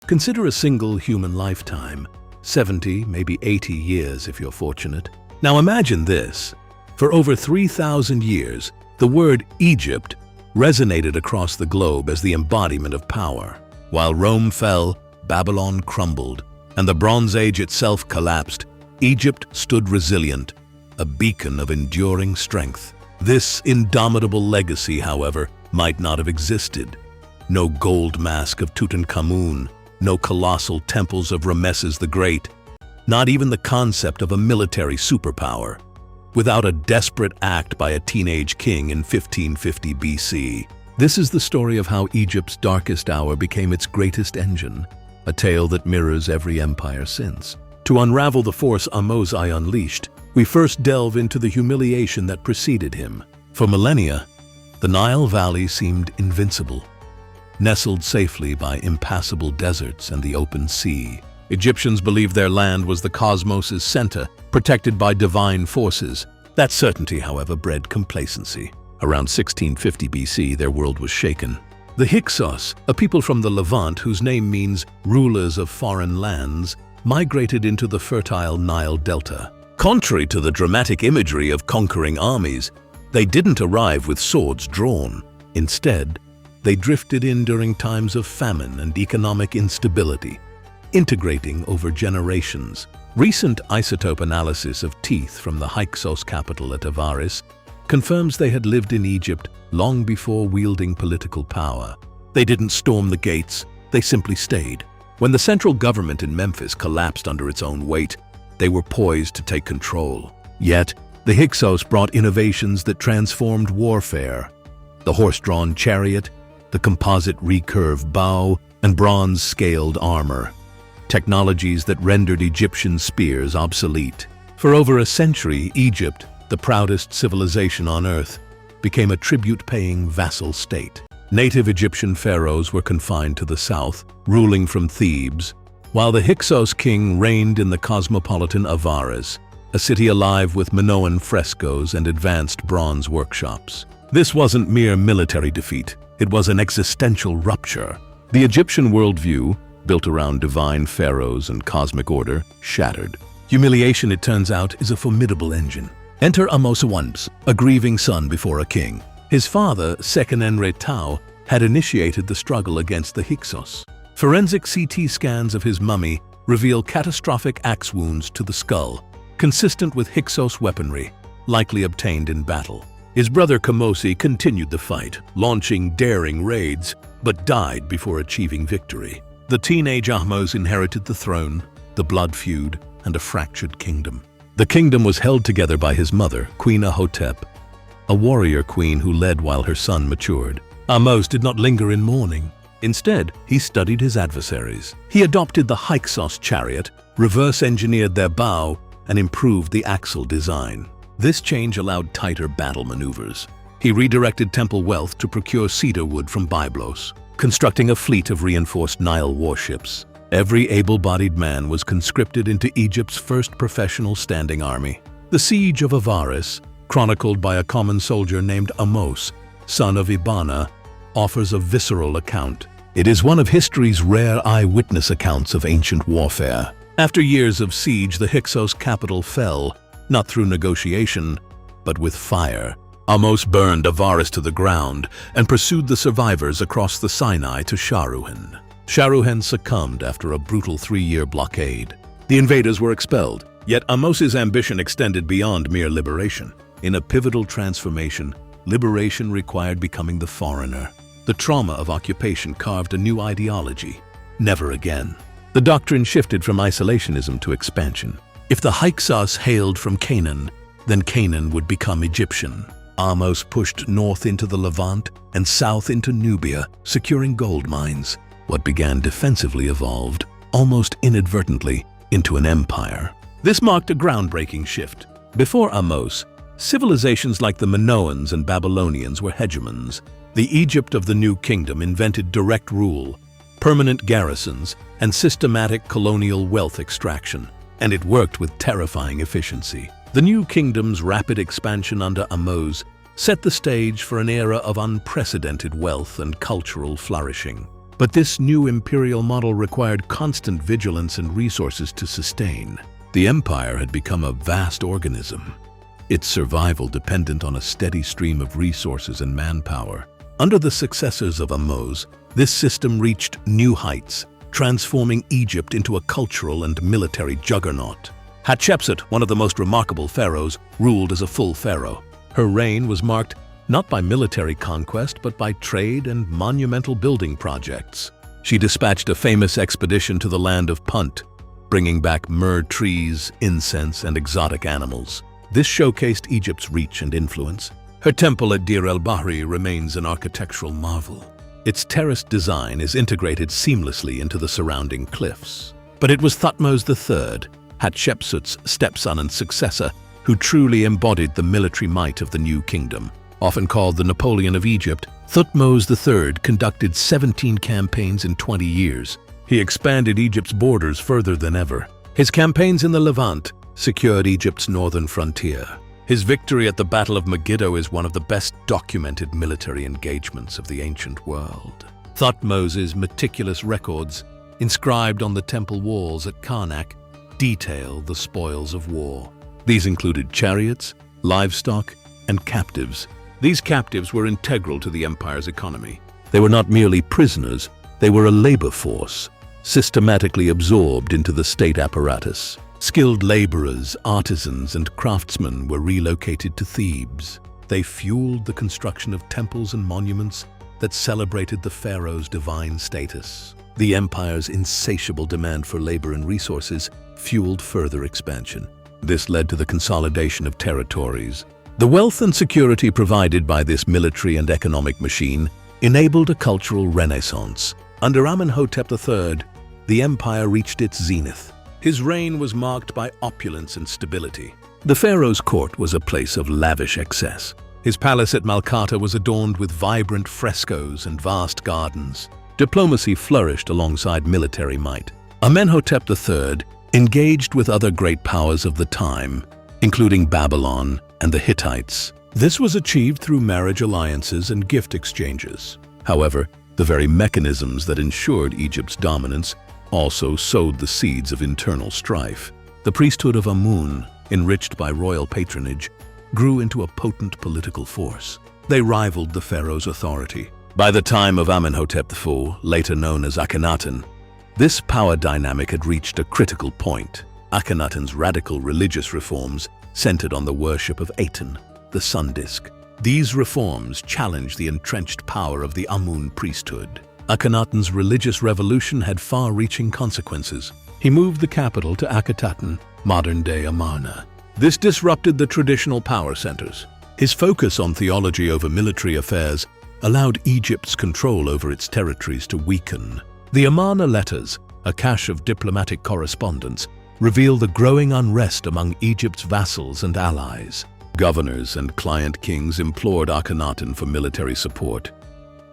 Consider a single human lifetime, 70, maybe 80 years if you're fortunate. Now imagine this. For over 3,000 years, the word Egypt resonated across the globe as the embodiment of power. While Rome fell, Babylon crumbled, and the Bronze Age itself collapsed, Egypt stood resilient, a beacon of enduring strength. This indomitable legacy, however, might not have existed. No gold mask of Tutankhamun, no colossal temples of Ramesses the Great, not even the concept of a military superpower. Without a desperate act by a teenage king in 1550 BC. This is the story of how Egypt's darkest hour became its greatest engine, a tale that mirrors every empire since. To unravel the force Thutmose I unleashed, we first delve into the humiliation that preceded him. For millennia, the Nile Valley seemed invincible. Nestled safely by impassable deserts and the open sea, Egyptians believed their land was the cosmos' center, protected by divine forces. That certainty, however, bred complacency. Around 1650 BC, their world was shaken. The Hyksos, a people from the Levant whose name means rulers of foreign lands, migrated into the fertile Nile Delta. Contrary to the dramatic imagery of conquering armies, they didn't arrive with swords drawn. Instead, they drifted in during times of famine and economic instability, integrating over generations. Recent isotope analysis of teeth from the Hyksos capital at Avaris confirms they had lived in Egypt long before wielding political power. They didn't storm the gates, they simply stayed. When the central government in Memphis collapsed under its own weight, they were poised to take control. Yet, the Hyksos brought innovations that transformed warfare. The horse-drawn chariot, the composite recurve bow, and bronze-scaled armor. Technologies that rendered Egyptian spears obsolete. For over a century, Egypt, the proudest civilization on earth, became a tribute-paying vassal state. Native Egyptian pharaohs were confined to the south, ruling from Thebes, while the Hyksos king reigned in the cosmopolitan Avaris, a city alive with Minoan frescoes and advanced bronze workshops. This wasn't mere military defeat, it was an existential rupture. The Egyptian worldview, built around divine pharaohs and cosmic order, shattered. Humiliation, it turns out, is a formidable engine. Enter Thutmose I, a grieving son before a king. His father, Sekhenenre-Tau, had initiated the struggle against the Hyksos. Forensic CT scans of his mummy reveal catastrophic axe wounds to the skull, consistent with Hyksos weaponry, likely obtained in battle. His brother Thutmose continued the fight, launching daring raids, but died before achieving victory. The teenage Thutmose inherited the throne, the blood feud, and a fractured kingdom. The kingdom was held together by his mother, Queen Hotep, a warrior queen who led while her son matured. Thutmose did not linger in mourning. Instead, he studied his adversaries. He adopted the Hyksos chariot, reverse-engineered their bow, and improved the axle design. This change allowed tighter battle maneuvers. He redirected temple wealth to procure cedar wood from Byblos, constructing a fleet of reinforced Nile warships. Every able-bodied man was conscripted into Egypt's first professional standing army. The siege of Avaris, chronicled by a common soldier named Thutmose, son of Ibana, offers a visceral account. It is one of history's rare eyewitness accounts of ancient warfare. After years of siege, the Hyksos capital fell, not through negotiation, but with fire. Thutmose burned Avaris to the ground and pursued the survivors across the Sinai to Sharuhen. Sharuhen succumbed after a brutal 3-year blockade. The invaders were expelled, yet Thutmose's ambition extended beyond mere liberation. In a pivotal transformation, liberation required becoming the foreigner. The trauma of occupation carved a new ideology: never again. The doctrine shifted from isolationism to expansion. If the Hyksos hailed from Canaan, then Canaan would become Egyptian. Thutmose pushed north into the Levant and south into Nubia, securing gold mines. What began defensively evolved, almost inadvertently, into an empire. This marked a groundbreaking shift. Before Thutmose, civilizations like the Minoans and Babylonians were hegemons. The Egypt of the New Kingdom invented direct rule, permanent garrisons, and systematic colonial wealth extraction, and it worked with terrifying efficiency. The New Kingdom's rapid expansion under Thutmose set the stage for an era of unprecedented wealth and cultural flourishing. But this new imperial model required constant vigilance and resources to sustain. The empire had become a vast organism, its survival dependent on a steady stream of resources and manpower. Under the successors of Thutmose, this system reached new heights, transforming Egypt into a cultural and military juggernaut. Hatshepsut, one of the most remarkable pharaohs, ruled as a full pharaoh. Her reign was marked not by military conquest, but by trade and monumental building projects. She dispatched a famous expedition to the land of Punt, bringing back myrrh trees, incense, and exotic animals. This showcased Egypt's reach and influence. Her temple at Deir el-Bahri remains an architectural marvel. Its terraced design is integrated seamlessly into the surrounding cliffs. But it was Thutmose III, Hatshepsut's stepson and successor, who truly embodied the military might of the new kingdom. Often called the Napoleon of Egypt, Thutmose III conducted 17 campaigns in 20 years. He expanded Egypt's borders further than ever. His campaigns in the Levant secured Egypt's northern frontier. His victory at the Battle of Megiddo is one of the best documented military engagements of the ancient world. Thutmose's meticulous records, inscribed on the temple walls at Karnak, detail the spoils of war. These included chariots, livestock, and captives. These captives were integral to the empire's economy. They were not merely prisoners, they were a labor force, systematically absorbed into the state apparatus. Skilled laborers, artisans, and craftsmen were relocated to Thebes. They fueled the construction of temples and monuments that celebrated the pharaoh's divine status. The empire's insatiable demand for labor and resources fueled further expansion. This led to the consolidation of territories. The wealth and security provided by this military and economic machine enabled a cultural renaissance. Under Amenhotep III, the empire reached its zenith. His reign was marked by opulence and stability. The pharaoh's court was a place of lavish excess. His palace at Malkata was adorned with vibrant frescoes and vast gardens. Diplomacy flourished alongside military might. Amenhotep III engaged with other great powers of the time, including Babylon and the Hittites. This was achieved through marriage alliances and gift exchanges. However, the very mechanisms that ensured Egypt's dominance also sowed the seeds of internal strife. The priesthood of Amun, enriched by royal patronage, grew into a potent political force. They rivaled the pharaoh's authority. By the time of Amenhotep IV, later known as Akhenaten, this power dynamic had reached a critical point. Akhenaten's radical religious reforms centered on the worship of Aten, the sun disk. These reforms challenged the entrenched power of the Amun priesthood. Akhenaten's religious revolution had far-reaching consequences. He moved the capital to Akhenaten, modern-day Amarna. This disrupted the traditional power centers. His focus on theology over military affairs allowed Egypt's control over its territories to weaken. The Amarna letters, a cache of diplomatic correspondence, reveal the growing unrest among Egypt's vassals and allies. Governors and client kings implored Akhenaten for military support,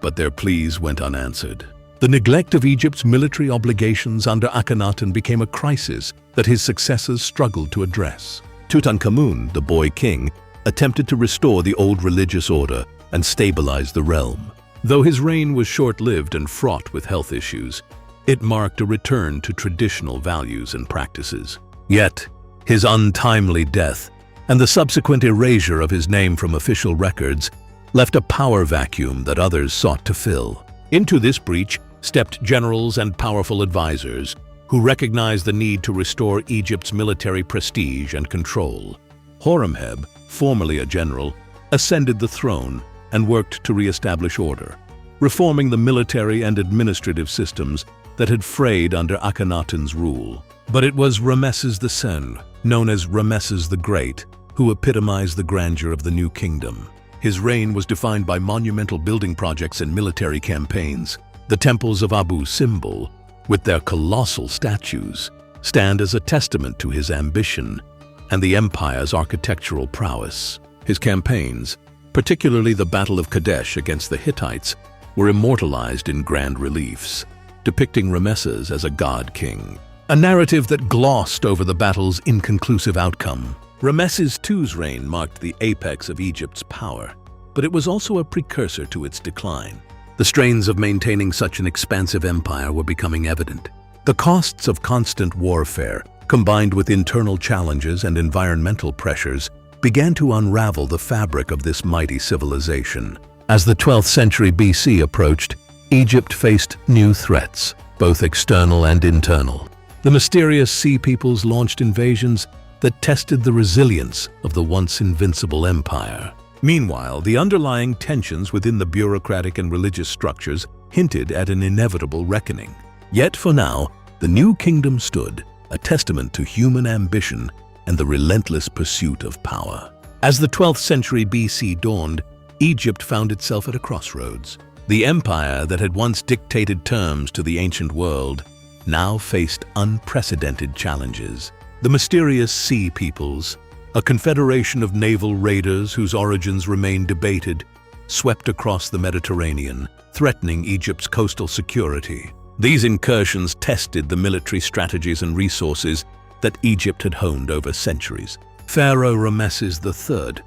but their pleas went unanswered. The neglect of Egypt's military obligations under Akhenaten became a crisis that his successors struggled to address. Tutankhamun, the boy king, attempted to restore the old religious order and stabilize the realm. Though his reign was short-lived and fraught with health issues, it marked a return to traditional values and practices. Yet, his untimely death and the subsequent erasure of his name from official records left a power vacuum that others sought to fill. Into this breach stepped generals and powerful advisors who recognized the need to restore Egypt's military prestige and control. Horemheb, formerly a general, ascended the throne and worked to re-establish order, reforming the military and administrative systems that had frayed under Akhenaten's rule. But it was Ramesses II, known as Ramesses the Great, who epitomized the grandeur of the new kingdom. His reign was defined by monumental building projects and military campaigns. The temples of Abu Simbel, with their colossal statues, stand as a testament to his ambition and the empire's architectural prowess. His campaigns, particularly the Battle of Kadesh against the Hittites, were immortalized in grand reliefs, depicting Ramesses as a god-king, a narrative that glossed over the battle's inconclusive outcome. Ramesses II's reign marked the apex of Egypt's power, but it was also a precursor to its decline. The strains of maintaining such an expansive empire were becoming evident. The costs of constant warfare, combined with internal challenges and environmental pressures, began to unravel the fabric of this mighty civilization. As the 12th century BC approached, Egypt faced new threats, both external and internal. The mysterious sea peoples launched invasions that tested the resilience of the once invincible empire. Meanwhile, the underlying tensions within the bureaucratic and religious structures hinted at an inevitable reckoning. Yet for now, the new kingdom stood, a testament to human ambition and the relentless pursuit of power. As the 12th century BC dawned, Egypt found itself at a crossroads. The empire that had once dictated terms to the ancient world now faced unprecedented challenges. The mysterious sea peoples, a confederation of naval raiders whose origins remain debated, swept across the Mediterranean, threatening Egypt's coastal security. These incursions tested the military strategies and resources that Egypt had honed over centuries. Pharaoh Ramesses III,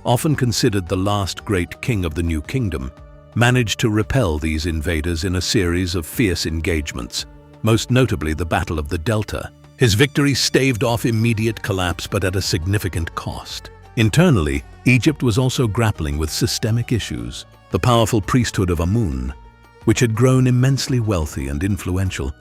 often considered the last great king of the New Kingdom, managed to repel these invaders in a series of fierce engagements, most notably the Battle of the Delta. His victory staved off immediate collapse, but at a significant cost. Internally, Egypt was also grappling with systemic issues. The powerful priesthood of Amun, which had grown immensely wealthy and influential,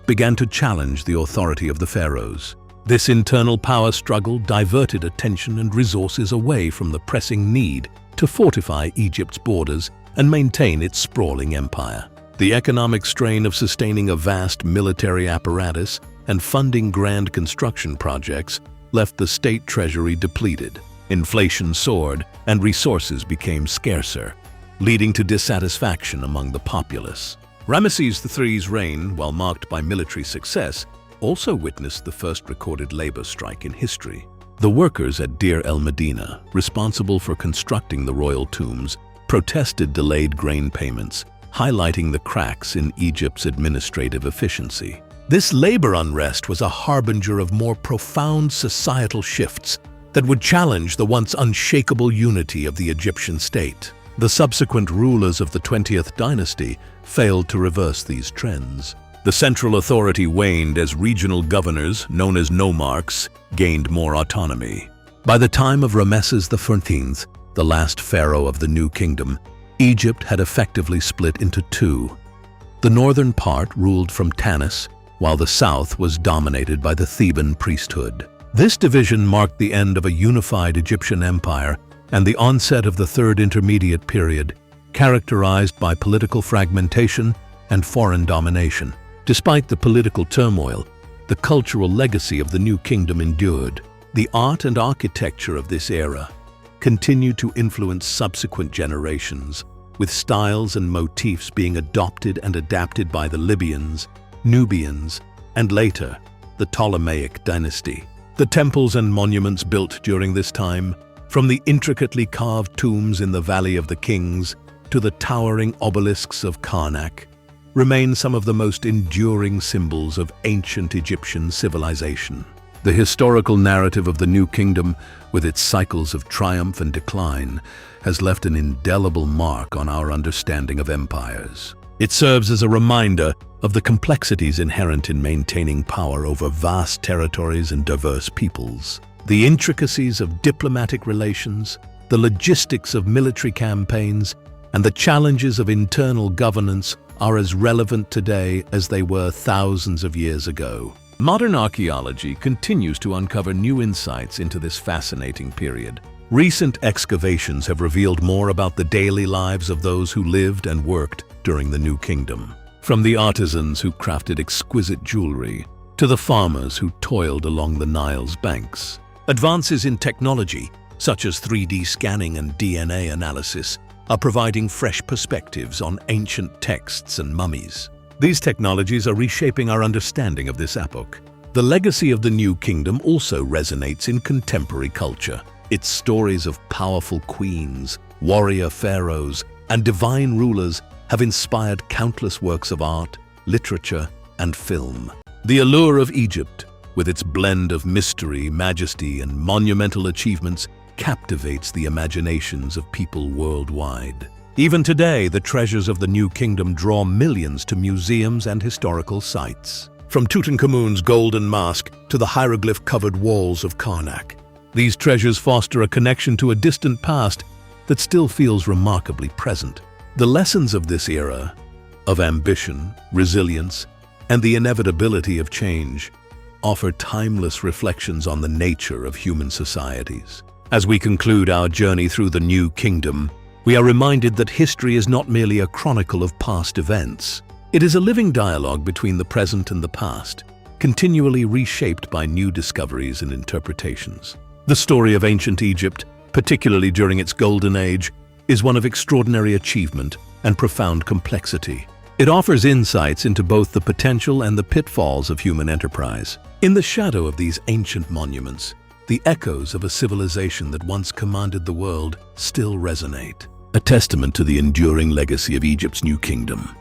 began to challenge the authority of the pharaohs. This internal power struggle diverted attention and resources away from the pressing need to fortify Egypt's borders and maintain its sprawling empire. The economic strain of sustaining a vast military apparatus and funding grand construction projects left the state treasury depleted. Inflation soared and resources became scarcer, leading to dissatisfaction among the populace. Ramesses III's reign, while marked by military success, also witnessed the first recorded labor strike in history. The workers at Deir el-Medina, responsible for constructing the royal tombs, protested delayed grain payments, highlighting the cracks in Egypt's administrative efficiency. This labor unrest was a harbinger of more profound societal shifts that would challenge the once unshakable unity of the Egyptian state. The subsequent rulers of the 20th dynasty failed to reverse these trends. The central authority waned as regional governors, known as nomarchs, gained more autonomy. By the time of Ramesses XIV, the last pharaoh of the New Kingdom, Egypt had effectively split into two. The northern part ruled from Tanis, while the south was dominated by the Theban priesthood. This division marked the end of a unified Egyptian empire and the onset of the Third Intermediate Period, characterized by political fragmentation and foreign domination. Despite the political turmoil, the cultural legacy of the New Kingdom endured. The art and architecture of this era continued to influence subsequent generations, with styles and motifs being adopted and adapted by the Libyans, Nubians, and later, the Ptolemaic dynasty. The temples and monuments built during this time, from the intricately carved tombs in the Valley of the Kings to the towering obelisks of Karnak, remain some of the most enduring symbols of ancient Egyptian civilization. The historical narrative of the New Kingdom, with its cycles of triumph and decline, has left an indelible mark on our understanding of empires. It serves as a reminder of the complexities inherent in maintaining power over vast territories and diverse peoples. The intricacies of diplomatic relations, the logistics of military campaigns, and the challenges of internal governance are as relevant today as they were thousands of years ago. Modern archaeology continues to uncover new insights into this fascinating period. Recent excavations have revealed more about the daily lives of those who lived and worked during the New Kingdom. From the artisans who crafted exquisite jewelry to the farmers who toiled along the Nile's banks. Advances in technology, such as 3D scanning and DNA analysis, are providing fresh perspectives on ancient texts and mummies. These technologies are reshaping our understanding of this epoch. The legacy of the New Kingdom also resonates in contemporary culture. Its stories of powerful queens, warrior pharaohs, and divine rulers have inspired countless works of art, literature, and film. The allure of Egypt, with its blend of mystery, majesty, and monumental achievements, captivates the imaginations of people worldwide. Even today, the treasures of the New Kingdom draw millions to museums and historical sites. From Tutankhamun's golden mask to the hieroglyph-covered walls of Karnak, these treasures foster a connection to a distant past that still feels remarkably present. The lessons of this era, of ambition, resilience, and the inevitability of change, offer timeless reflections on the nature of human societies. As we conclude our journey through the New Kingdom, we are reminded that history is not merely a chronicle of past events. It is a living dialogue between the present and the past, continually reshaped by new discoveries and interpretations. The story of ancient Egypt, particularly during its golden age, is one of extraordinary achievement and profound complexity. It offers insights into both the potential and the pitfalls of human enterprise. In the shadow of these ancient monuments, the echoes of a civilization that once commanded the world still resonate, a testament to the enduring legacy of Egypt's New Kingdom.